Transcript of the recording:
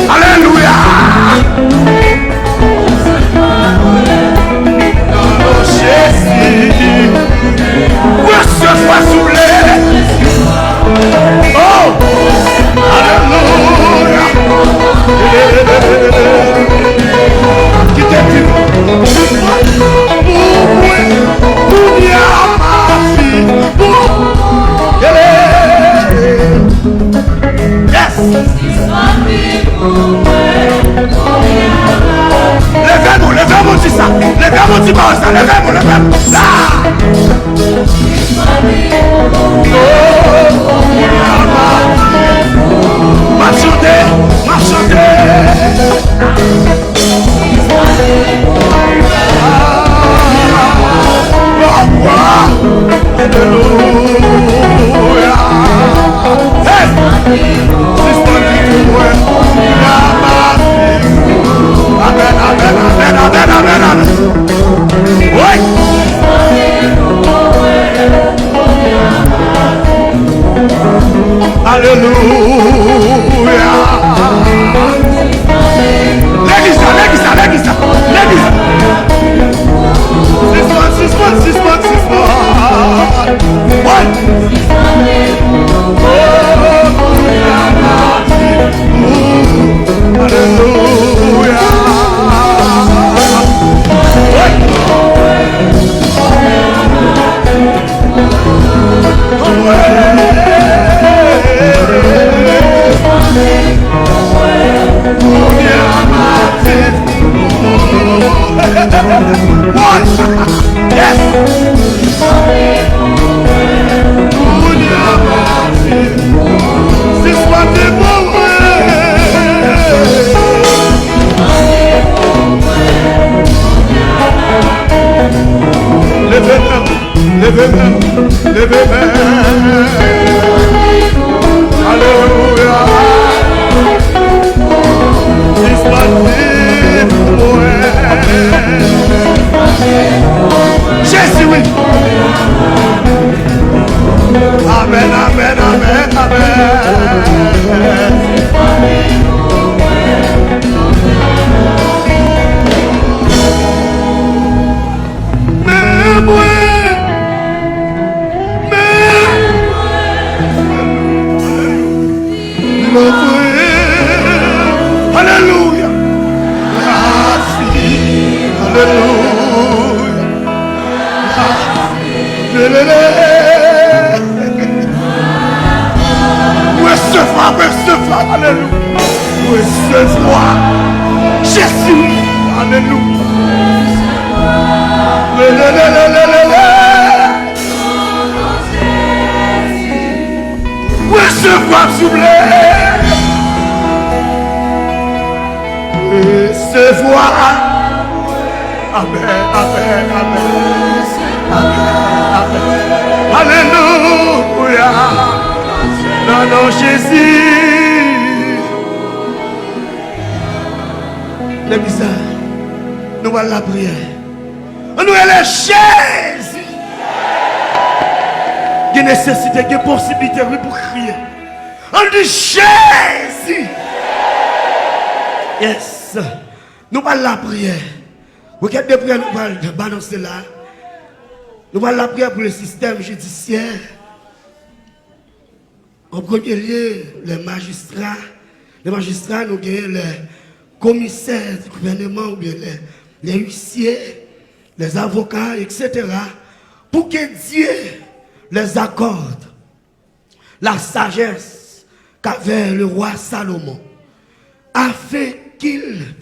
Alléluia. mon dimanche, levez-moi, levez-moi. M'a chanté, m'a chanté. Alléluia. Hey! C'est mon dimanche. Amen, amen, amen, amen, amen, amen. Oui. Alléluia. L'église, l'église, l'église, l'église. 6 mois, 6 mois, 6 mois, 6 mois. Ouais. Alléluia. Yes. C'est soit des levez-moi, levez-moi, levez-moi. Alléluia. C'est soit Jésus, oui. Amen, amen, amen, amen. Mais moi, alléluia. Recevoir, recevoir, alléluia. Recevoir Jésus, alléluia. Recevoir, s'il vous plaît. Recevoir. Amen, amen, amen. Alléluia. Non, non, Jésus. Les bizarres, nous allons la prière. Nous allons Jésus. Il y a nécessité, il y a possibilité pour crier. On dit Jésus. Yes. Nous allons la prière. Vous avez des prières, nous allons balancer là. Nous allons la prière pour le système judiciaire. En premier lieu, les magistrats. Les magistrats, nous avons les commissaires du gouvernement, ou bien les huissiers, les avocats, etc. Pour que Dieu les accorde la sagesse qu'avait le roi Salomon, afin qu'il